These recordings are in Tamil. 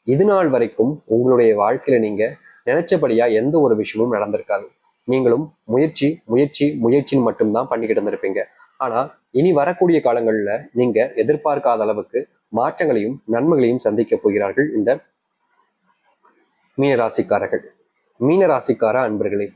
இது நாள் வரைக்கும் உங்களுடைய வாழ்க்கையில நீங்க நினைச்சபடியா எந்த ஒரு விஷயமும் நடந்திருக்காது. நீங்களும் முயற்சி முயற்சி முயற்சின்னு மட்டும்தான் பண்ணிக்கிட்டு இருந்திருப்பீங்க. ஆனா இனி வரக்கூடிய காலங்கள்ல நீங்க எதிர்பார்க்காத அளவுக்கு மாற்றங்களையும் நன்மைகளையும் சந்திக்க போகிறார்கள் இந்த மீனராசிக்காரர்கள். மீனராசிக்கார அன்பர்களே,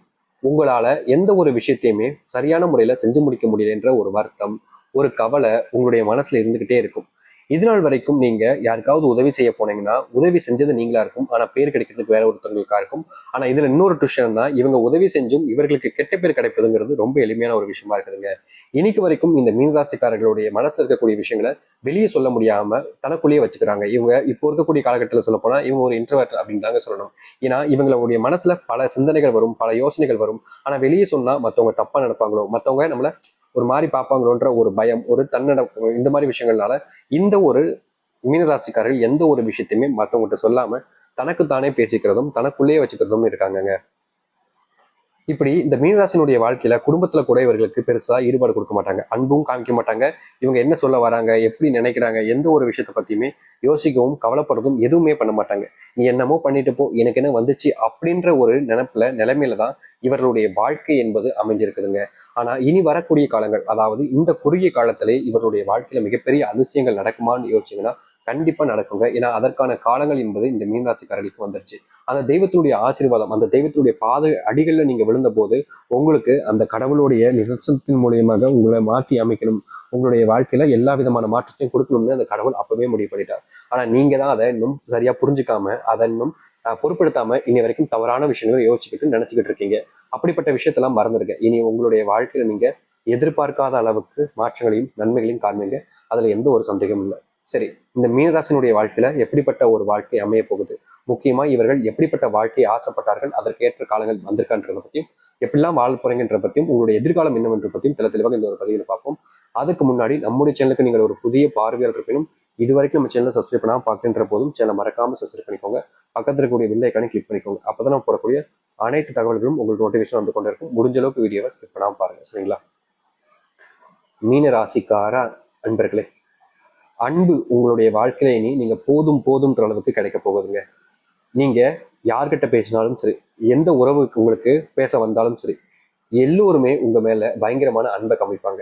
உங்களால எந்த ஒரு விஷயத்தையுமே சரியான முறையில செஞ்சு முடிக்க முடியல என்ற ஒரு வருத்தம், ஒரு கவலை உங்களுடைய மனசுல இருந்துகிட்டே இருக்கும். இது நாள் வரைக்கும் நீங்க யாருக்காவது உதவி செய்ய போனீங்கன்னா உதவி செஞ்சது நீங்களா இருக்கும், ஆனா பேர் கிடைக்கிறதுக்கு வேற ஒருத்தவங்களுக்கா இருக்கும். ஆனா இதுல இன்னொரு விஷயம் தான், இவங்க உதவி செஞ்சும் இவர்களுக்கு கெட்ட பேர் கிடைப்பதுங்கிறது ரொம்ப எளிமையான ஒரு விஷயமா இருக்குதுங்க. இன்னைக்கு வரைக்கும் இந்த மீனராசிக்காரர்களுடைய மனசுல இருக்கக்கூடிய விஷயங்களை வெளியே சொல்ல முடியாம தனக்குள்ளேயே வச்சுக்கிறாங்க. இவங்க இப்போ இருக்கக்கூடிய காலகட்டத்தில் சொல்ல போனா இவங்க ஒரு இன்ட்ரோவர்ட் அப்படின்னு தாங்க சொல்லணும். ஏன்னா இவங்களுடைய மனசுல பல சிந்தனைகள் வரும், பல யோசனைகள் வரும். ஆனா வெளியே சொன்னா மத்தவங்க தப்பா நினைப்பாங்களோ, மத்தவங்க நம்மள ஒரு மாதிரி பார்ப்பாங்களோன்ற ஒரு பயம், ஒரு தன்னடக்கம், இந்த மாதிரி விஷயங்கள்னால இந்த ஒரு மீனராசிக்காரர்கள் எந்த ஒரு விஷயத்தையுமே மற்றவங்ககிட்ட சொல்லாம தனக்குத்தானே பேசிக்கிறதும் தனக்குள்ளேயே வச்சுக்கிறதும் இருக்காங்க. இப்படி இந்த மீனராசினுடைய வாழ்க்கையில குடும்பத்துல கூட இவர்களுக்கு பெருசா ஈடுபாடு கொடுக்க மாட்டாங்க, அன்பும் காமிக்க மாட்டாங்க. இவங்க என்ன சொல்ல வராங்க, எப்படி நினைக்கிறாங்க, எந்த ஒரு விஷயத்த பத்தியுமே யோசிக்கவும் கவலைப்படுறதும் எதுவுமே பண்ண மாட்டாங்க. நீ என்னமோ பண்ணிட்டு போ, எனக்கு என்ன வந்துச்சு அப்படின்ற ஒரு நிலைமையில தான் இவர்களுடைய வாழ்க்கை என்பது அமைஞ்சிருக்குதுங்க. ஆனா இனி வரக்கூடிய காலங்கள், அதாவது இந்த குறுகிய காலத்திலே இவருடைய வாழ்க்கையில மிகப்பெரிய அதிசயங்கள் நடக்குமான்னு யோசிச்சீங்கன்னா கண்டிப்பா நடக்குங்க. ஏன்னா அதற்கான காலங்கள் என்பது இந்த மீனராசிக்காரர்களுக்கு வந்துருச்சு. அந்த தெய்வத்தினுடைய ஆசீர்வாதம், அந்த தெய்வத்தினுடைய பாத அடிகள்ல நீங்க விழுந்த போது உங்களுக்கு அந்த கடவுளுடைய நிதர்சனத்தின் மூலியமாக உங்களை மாற்றி அமைக்கணும், உங்களுடைய வாழ்க்கையில எல்லா விதமான மாற்றத்தையும் கொடுக்கணும்னு அந்த கடவுள் அப்பவே முடிவு பண்ணிட்டார். ஆனா நீங்க தான் அதை இன்னும் சரியா புரிஞ்சுக்காம, அதை இன்னும் பொருட்படுத்தாம இனி வரைக்கும் தவறான விஷயங்களை யோசிச்சுக்கிட்டு நினைச்சுக்கிட்டு இருக்கீங்க. அப்படிப்பட்ட விஷயத்தெல்லாம் மறந்துருங்க. இனி உங்களுடைய வாழ்க்கையில நீங்க எதிர்பார்க்காத அளவுக்கு மாற்றங்களையும் நன்மைகளையும் காண்பீங்க. அதுல எந்த ஒரு சந்தேகமும் இல்லை. சரி, இந்த மீனராசினுடைய வாழ்க்கையில எப்படிப்பட்ட ஒரு வாழ்க்கை அமைய போகுது, முக்கியமா இவர்கள் எப்படிப்பட்ட வாழ்க்கையை ஆசைப்பட்டார்கள், அதற்கேற்ற காலங்கள் வந்திருக்கான்றத பத்தியும், எப்படிலாம் வாழ போறீங்கன்ற பத்தியும், உங்களுடைய எதிர்காலம் என்னவென்ற பத்தியும் தெளிவாக இந்த ஒரு பதிவில் பார்ப்போம். அதுக்கு முன்னாடி நம்முடைய சேனலுக்கு நீங்கள் ஒரு புதிய பார்வையாளர் இருப்பினும் இது வரைக்கும் நம்ம சேனலை சப்ஸ்கிரைப் பண்ணாம பார்க்கின்ற போதும் சேனலை மறக்காம சப்ஸ்கிரைப் பண்ணிக்கோங்க. பக்கத்தில் இருக்கக்கூடிய வில்லை ஐக்கானை கிளிக் பண்ணிக்கோங்க. அப்பதான் நம்ம போடக்கூடிய அனைத்து தகவல்களும் உங்களுக்கு நோட்டிஃபிகேஷன் வந்து கொண்டே இருக்கும். முடிஞ்ச அளவுக்கு வீடியோவை ஸ்கிப் பண்ணாம பாருங்க, சரிங்களா? மீன ராசிக்கார அன்பர்களே, அன்பு உங்களுடைய வாழ்க்கையில இனி நீங்க போதும் போதும்ன்ற அளவுக்கு கிடைக்க போகுதுங்க. நீங்க யார்கிட்ட பேசினாலும் சரி, எந்த உறவுக்கு உங்களுக்கு பேச வந்தாலும் சரி, எல்லோருமே உங்க மேல பயங்கரமான அன்பை காமிப்பாங்க.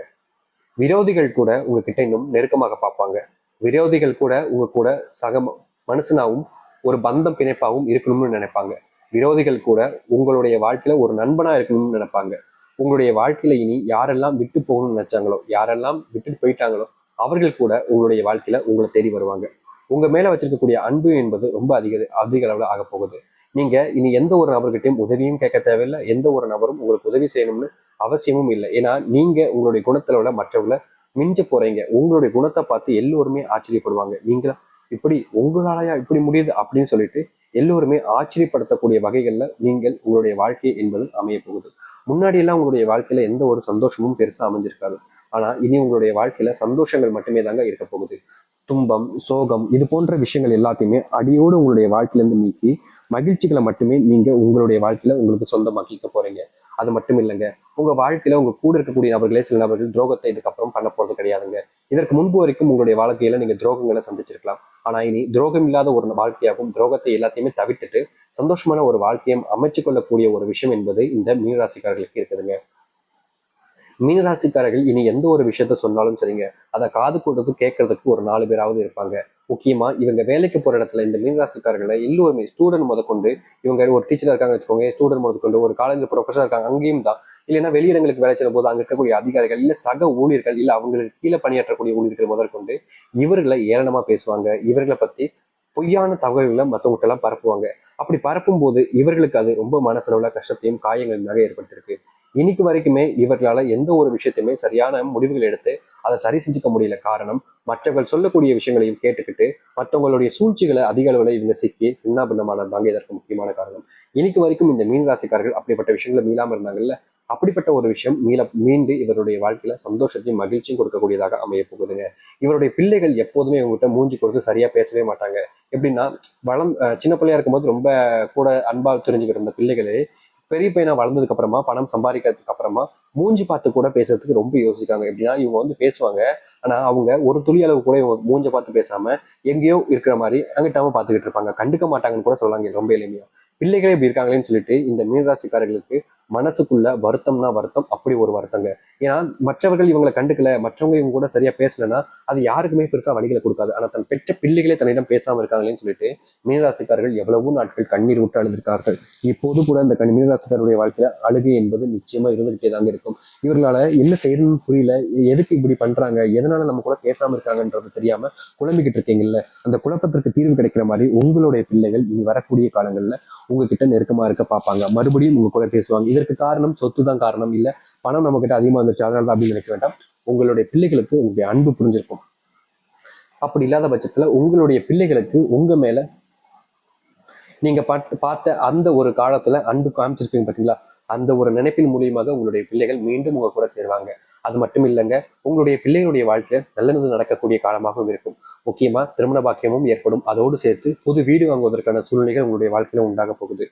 விரோதிகள் கூட உங்ககிட்ட இன்னும் நெருக்கமாக பார்ப்பாங்க. விரோதிகள் கூட உங்க கூட சக மனுஷனாவும் ஒரு பந்தம் பிணைப்பாகவும் இருக்கணும்னு நினைப்பாங்க. விரோதிகள் கூட உங்களுடைய வாழ்க்கையில ஒரு நண்பனா இருக்கணும்னு நினைப்பாங்க. உங்களுடைய வாழ்க்கையில இனி யாரெல்லாம் விட்டு போகணும்னு நினைச்சாங்களோ, யாரெல்லாம் விட்டுட்டு போயிட்டாங்களோ அவர்கள் கூட உங்களுடைய வாழ்க்கையில உங்களை தேடி வருவாங்க. உங்க மேல வச்சிருக்கக்கூடிய அன்பு என்பது ரொம்ப அதிக அதிக அளவுல ஆக போகுது. நீங்க இனி எந்த ஒரு நபர்கிட்டையும் உதவியும் கேட்க தேவையில்லை, எந்த ஒரு நபரும் உங்களுக்கு உதவி செய்யணும்னு அவசியமும் இல்லை. ஏன்னா நீங்க உங்களுடைய குணத்துல உள்ள மற்றவங்களை மிஞ்ச போறீங்க. உங்களுடைய குணத்தை பார்த்து எல்லோருமே ஆச்சரியப்படுவாங்க. நீங்களா இப்படி உங்களாலயா இப்படி முடியுது அப்படின்னு சொல்லிட்டு எல்லோருமே ஆச்சரியப்படுத்தக்கூடிய வகைகள்ல நீங்கள் உங்களுடைய வாழ்க்கை என்பது அமைய போகுது. முன்னாடி எல்லாம் உங்களுடைய வாழ்க்கையில எந்த ஒரு சந்தோஷமும் பெருசா அமைஞ்சிருக்காது. ஆனா இனி உங்களுடைய வாழ்க்கையில சந்தோஷங்கள் மட்டுமே தாங்க இருக்க போகுது. துன்பம், சோகம் இது போன்ற விஷயங்கள் எல்லாத்தையுமே அடியோடு உங்களுடைய வாழ்க்கையிலேருந்து நீக்கி மகிழ்ச்சிகளை மட்டுமே நீங்க உங்களுடைய வாழ்க்கையில உங்களுக்கு சொந்தமாக்கிக்க போறீங்க. அது மட்டும் இல்லைங்க, உங்க வாழ்க்கையில உங்க கூட இருக்கக்கூடிய நபர்களே சில நபர்கள் துரோகத்தை இதுக்கப்புறம் பண்ண போறது கிடையாதுங்க. இதற்கு முன்பு வரைக்கும் உங்களுடைய வாழ்க்கையில நீங்க துரோகங்களை சந்திச்சிருக்கலாம். ஆனா இனி துரோகம் இல்லாத ஒரு வாழ்க்கையாகவும் துரோகத்தை எல்லாத்தையுமே தவிர்த்துட்டு சந்தோஷமான ஒரு வாழ்க்கையும் அமைச்சு கொள்ளக்கூடிய ஒரு விஷயம் என்பது இந்த மீனராசிக்காரர்களுக்கு இருக்குதுங்க. மீனராசிக்காரர்கள் இனி எந்த ஒரு விஷயத்த சொன்னாலும் சரிங்க, அதை காது கொடுத்து கேட்கறதுக்கு ஒரு 4 பேராவது இருப்பாங்க. முக்கியமா இவங்க வேலைக்கு போற இடத்துல இந்த மீனராசிக்காரர்களை எல்லோருமே ஸ்டூடெண்ட் முதற்கொண்டு, இவங்க ஒரு டீச்சரா இருக்காங்க வச்சுக்கோங்க, ஸ்டூடெண்ட் முதற்கொண்டு ஒரு காலேஜ் ப்ரொஃபஸர் இருக்காங்க அங்கேயும் தான், இல்லைன்னா வெளியிடங்களுக்கு வேலை செய்யும் போது அங்க இருக்கக்கூடிய அதிகாரிகள் இல்ல சக ஊழியர்கள் இல்ல அவங்களுக்கு கீழே பணியாற்றக்கூடிய ஊழியர்கள் முதற்கொண்டு இவர்களை ஏளனமா பேசுவாங்க. இவர்களை பத்தி பொய்யான தகவல்களை மற்றவங்க எல்லாம் பரப்புவாங்க. அப்படி பரப்பும் போது இவர்களுக்கு அது ரொம்ப மனசளவுல கஷ்டத்தையும் காயங்களாக ஏற்படுத்திருக்கு. இன்னைக்கு வரைக்குமே இவர்களால எந்த ஒரு விஷயத்தையுமே சரியான முடிவுகள் எடுத்து அதை சரி செஞ்சுக்க முடியல. காரணம், மற்றவர்கள் சொல்லக்கூடிய விஷயங்களையும் கேட்டுக்கிட்டு மற்றவங்களுடைய சூழ்ச்சிகளை அதிக அளவில் இவங்க சிக்கி சின்னாபின்னமானதாங்க இதற்கு முக்கியமான காரணம். இன்னைக்கு வரைக்கும் இந்த மீன் ராசிக்காரர்கள் அப்படிப்பட்ட விஷயங்களை மீளாம இருந்தாங்கல்ல, அப்படிப்பட்ட ஒரு விஷயம் மீண்டு இவருடைய வாழ்க்கையில சந்தோஷத்தையும் மகிழ்ச்சியும் கொடுக்கக்கூடியதாக அமைய போகுதுங்க. இவருடைய பிள்ளைகள் எப்போதுமே இவங்ககிட்ட மூஞ்சி கொடுத்து சரியா பேசவே மாட்டாங்க. எப்படின்னா, சின்ன பிள்ளையா இருக்கும்போது ரொம்ப கூட அன்பா தெரிஞ்சுக்கிட்டு இருந்த பிள்ளைகளே பெரிய பையனா வளர்ந்ததுக்கு அப்புறமா, பணம் சம்பாதிக்கிறதுக்கு அப்புறமா மூஞ்சி பார்த்து கூட பேசுறதுக்கு ரொம்ப யோசிக்காங்க. எப்படின்னா இவங்க வந்து பேசுவாங்க, ஆனா அவங்க ஒரு துளி அளவு கூட இவங்க மூஞ்ச பார்த்து பேசாம எங்கேயோ இருக்கிற மாதிரி அங்கிட்டாம பார்த்துக்கிட்டு இருப்பாங்க. கண்டுக்க மாட்டாங்கன்னு கூட சொல்லலாங்க ரொம்ப எளிமையா. பிள்ளைகளே இப்படி இருக்காங்களேன்னு சொல்லிட்டு இந்த மீனராசிக்காரர்களுக்கு மனசுக்குள்ள வருத்தம்னா வருத்தம், அப்படி ஒரு வருத்தங்க. ஏன்னா மற்றவர்கள் இவங்களை கண்டுக்கல, மற்றவங்க இவங்க கூட சரியா பேசலன்னா அது யாருக்குமே பெருசா வழிகளை கொடுக்காது. ஆனா தன் பெற்ற பிள்ளைகளே தன்னிடம் பேசாம இருக்காங்களேன்னு சொல்லிட்டு மீனராசிக்காரர்கள் எவ்வளவோ நாட்கள் கண்ணீர் விட்டு அழுதிருக்கார்கள். இப்போது கூட இந்த மீனராசிக்காரருடைய வாழ்க்கையில அழுகை என்பது நிச்சயமா இருந்துகிட்டே தாங்க இருக்கும். இவர்களால என்ன செய்யணும்னு புரியல, எதுக்கு இப்படி பண்றாங்க, எதனால நம்ம கூட பேசாம இருக்காங்கன்றது தெரியாம குழம்பிக்கிட்டு இருக்கீங்கல்ல, அந்த குழப்பத்திற்கு தீர்வு கிடைக்கிற மாதிரி உங்களுடைய பிள்ளைகள் இனி வரக்கூடிய காலங்கள்ல உங்ககிட்ட நெருக்கமா இருக்க பார்ப்பாங்க. மறுபடியும் உங்க கூட பேசுவாங்க. இதற்கு காரணம் சொத்து தான் காரணம் இல்ல, பணம் நம்ம கிட்ட அதிகமா வந்துருச்சு அதனால தான் அப்படின்னு நினைக்க வேண்டாம். உங்களுடைய பிள்ளைகளுக்கு உங்களுடைய அன்பு புரிஞ்சிருக்கும். அப்படி இல்லாத பட்சத்துல உங்களுடைய பிள்ளைகளுக்கு உங்க மேல நீங்க பார்த்த அந்த ஒரு காலத்துல அன்பு காமிச்சிருக்கீங்க பாத்தீங்களா, அந்த ஒரு நினைப்பின் மூலியமாக உங்களுடைய பிள்ளைகள் மீண்டும் உங்க கூட சேருவாங்க. அது மட்டும் இல்லைங்க, உங்களுடைய பிள்ளைகளுடைய வாழ்க்கையில நல்லது நடக்கக்கூடிய காலமாகவும் இருக்கும். முக்கியமா திருமண பாக்கியமும் ஏற்படும். அதோடு சேர்த்து புது வீடு வாங்குவதற்கான சூழ்நிலைகள் உங்களுடைய வாழ்க்கையில உண்டாக போகுது.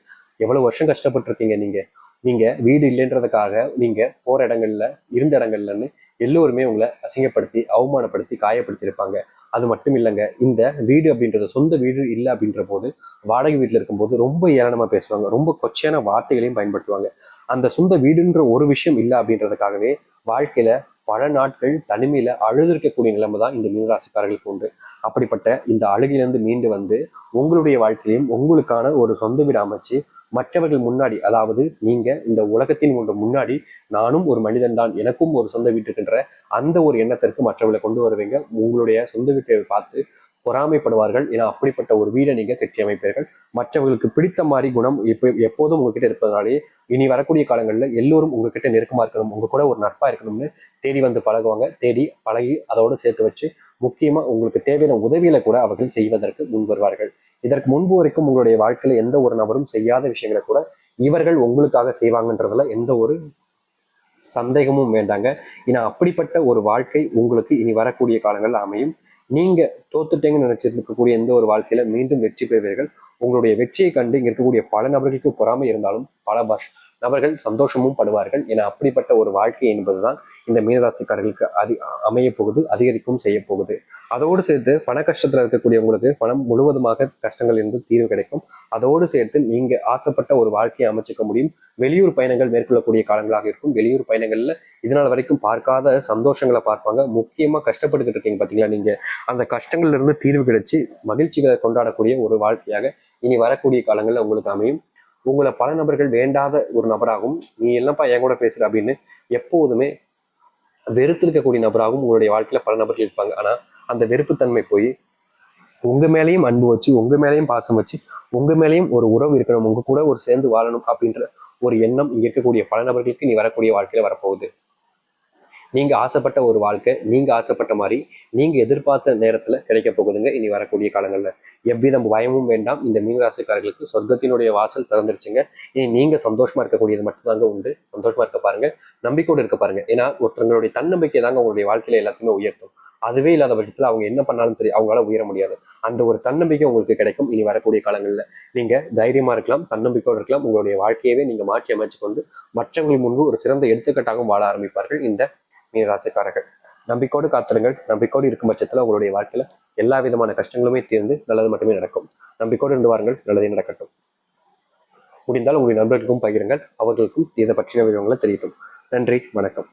எவ்வளவு வருஷம் கஷ்டப்பட்டிருக்கீங்க நீங்க. நீங்க வீடு இல்லைன்றதுக்காக நீங்க போற இடங்கள்ல இருந்த இடங்கள்லன்னு எல்லோருமே உங்களை அசிங்கப்படுத்தி அவமானப்படுத்தி காயப்படுத்தி இருப்பாங்க. அது மட்டும் இல்லைங்க, இந்த வீடு அப்படின்றது சொந்த வீடு இல்லை அப்படின்ற போது வாடகை வீட்டுல இருக்கும்போது ரொம்ப ஏளனமா பேசுவாங்க, ரொம்ப கொச்சையான வார்த்தைகளையும் பயன்படுத்துவாங்க. அந்த சொந்த வீடுன்ற ஒரு விஷயம் இல்லை அப்படின்றதுக்காகவே வாழ்க்கையில பல நாட்கள் தனிமையில அழுதிருக்கக்கூடிய நிலைமை தான் இந்த மீனராசிக்காரர்களுக்கு உண்டு. அப்படிப்பட்ட இந்த அழுகையிலிருந்து மீண்டு வந்து உங்களுடைய வாழ்க்கையிலையும் உங்களுக்கான ஒரு சொந்த வீடு அமைச்சு மற்றவர்கள் முன்னாடி, அதாவது நீங்க இந்த உலகத்தின் ஒன்று முன்னாடி நானும் ஒரு மனிதன் தான், எனக்கும் ஒரு சொந்த வீட்டு இருக்கின்ற அந்த ஒரு எண்ணத்திற்கு மற்றவர்களை கொண்டு வருவீங்க. உங்களுடைய சொந்த வீட்டை பார்த்து பொறாமைப்படுவார்கள். ஏன்னா அப்படிப்பட்ட ஒரு வீடை நீங்க கட்டி அமைப்பீர்கள். மற்றவர்களுக்கு பிடித்த மாதிரி குணம் எப்போதும் உங்ககிட்ட இருப்பதனாலே இனி வரக்கூடிய காலங்களில் எல்லோரும் உங்ககிட்ட நெருக்கமா இருக்கணும், உங்க கூட ஒரு நட்பா இருக்கணும்னு தேடி வந்து பழகுவாங்க. தேடி பழகி அதோடு சேர்த்து வச்சு முக்கியமா உங்களுக்கு தேவையான உதவிகளை கூட அவர்கள் செய்வதற்கு முன் வருவார்கள். இதற்கு முன்பு வரைக்கும் உங்களுடைய வாழ்க்கையில எந்த ஒரு நபரும் செய்யாத விஷயங்களை கூட இவர்கள் உங்களுக்காக செய்வாங்கன்றதுல எந்த ஒரு சந்தேகமும் வேண்டாங்க. ஏன்னா அப்படிப்பட்ட ஒரு வாழ்க்கை உங்களுக்கு இனி வரக்கூடிய காலங்களில் அமையும். நீங்க தோத்துட்டேங்கன்னு நினைச்சிட்டு இருக்கக்கூடிய எந்த ஒரு வாழ்க்கையில மீண்டும் வெற்றி பெறுவீர்கள். உங்களுடைய வெற்றியை கண்டு இங்க இருக்கக்கூடிய பல நபர்களுக்கு பொறாமை இருந்தாலும் பல நபர்கள் சந்தோஷமும் படுவார்கள். ஏன்னா அப்படிப்பட்ட ஒரு வாழ்க்கை என்பதுதான் இந்த மீனராசிக்காரர்களுக்கு அமைய போகுது, அதிகரிக்கும் செய்ய போகுது. அதோடு சேர்த்து பண கஷ்டத்துல இருக்கக்கூடியவங்களுக்கு பணம் முழுவதுமாக கஷ்டங்கள் இருந்து தீர்வு கிடைக்கும். அதோடு சேர்த்து நீங்க ஆசைப்பட்ட ஒரு வாழ்க்கையை அமைச்சுக்க முடியும். வெளியூர் பயணங்கள் மேற்கொள்ளக்கூடிய காலங்களாக இருக்கும். வெளியூர் பயணங்கள்ல இதனால் வரைக்கும் பார்க்காத சந்தோஷங்களை பார்ப்பாங்க. முக்கியமா கஷ்டப்பட்டுக்கிட்டு இருக்கீங்க பாத்தீங்களா நீங்க, அந்த கஷ்டங்கள்ல இருந்து தீர்வு கிடைச்சி மகிழ்ச்சிகளை கொண்டாடக்கூடிய ஒரு வாழ்க்கையாக இனி வரக்கூடிய காலங்கள்ல உங்களுக்கு அமையும். உங்களை பல நபர்கள் வேண்டாத ஒரு நபராகவும், நீ என்னப்பா என் கூட பேசுற அப்படின்னு எப்போதுமே வெறுத்திருக்கக்கூடிய நபராகவும் உங்களுடைய வாழ்க்கையில பல நபர்கள் இருப்பாங்க. ஆனா அந்த வெறுப்புத்தன்மை போய் உங்க மேலேயும் அன்பு வச்சு, உங்க மேலேயும் பாசம் வச்சு, உங்க மேலேயும் ஒரு உறவு இருக்கணும், உங்க கூட ஒரு சேர்ந்து வாழணும் அப்படின்ற ஒரு எண்ணம் இங்க இருக்கக்கூடிய பல நபர்களுக்கு நீ வரக்கூடிய வாழ்க்கையில வரப்போகுது. நீங்க ஆசைப்பட்ட ஒரு வாழ்க்கை, நீங்க ஆசைப்பட்ட மாதிரி நீங்க எதிர்பார்த்த நேரத்துல கிடைக்க போகுதுங்க இனி வரக்கூடிய காலங்கள்ல. எவ்வித பயமும் வேண்டாம். இந்த மீனராசிக்காரர்களுக்கு சொர்க்கத்தினுடைய வாசல் திறந்துருச்சுங்க. இனி நீங்க சந்தோஷமா இருக்கக்கூடியது மட்டும்தாங்க உண்டு. சந்தோஷமா இருக்க பாருங்க, நம்பிக்கையோடு இருக்க பாருங்க. ஏன்னா ஒருத்தங்களுடைய தன்னம்பிக்கை தாங்க உங்களுடைய வாழ்க்கையில எல்லாத்தையுமே உயர்த்தும். அதுவே இல்லாத பட்சத்துல அவங்க என்ன பண்ணாலும் தெரியும், அவங்களால உயர முடியாது. அந்த ஒரு தன்னம்பிக்கை உங்களுக்கு கிடைக்கும் இனி வரக்கூடிய காலங்கள்ல. நீங்க தைரியமா இருக்கலாம், தன்னம்பிக்கையோடு இருக்கலாம். உங்களுடைய வாழ்க்கையவே நீங்க மாற்றி அமைச்சு கொண்டு மற்றவர்கள் முன்பு ஒரு சிறந்த எடுத்துக்காட்டாகவும் வாழ ஆரம்பிப்பார்கள் இந்த மீனராசிக்காரர்கள். நம்பிக்கையோடு காத்திருங்கள். நம்பிக்கையோடு இருக்கும் பட்சத்துல உங்களுடைய வாழ்க்கையில எல்லா விதமான கஷ்டங்களுமே தீர்ந்து நல்லது மட்டுமே நடக்கும். நம்பிக்கையோடு இருந்து வாருங்கள், நல்லதே நடக்கட்டும். முடிந்தால் உங்களுடைய நண்பர்களுக்கும் பகிருங்கள், அவர்களுக்கும் இதை பற்றின விவரங்களை தெரியட்டும். நன்றி, வணக்கம்.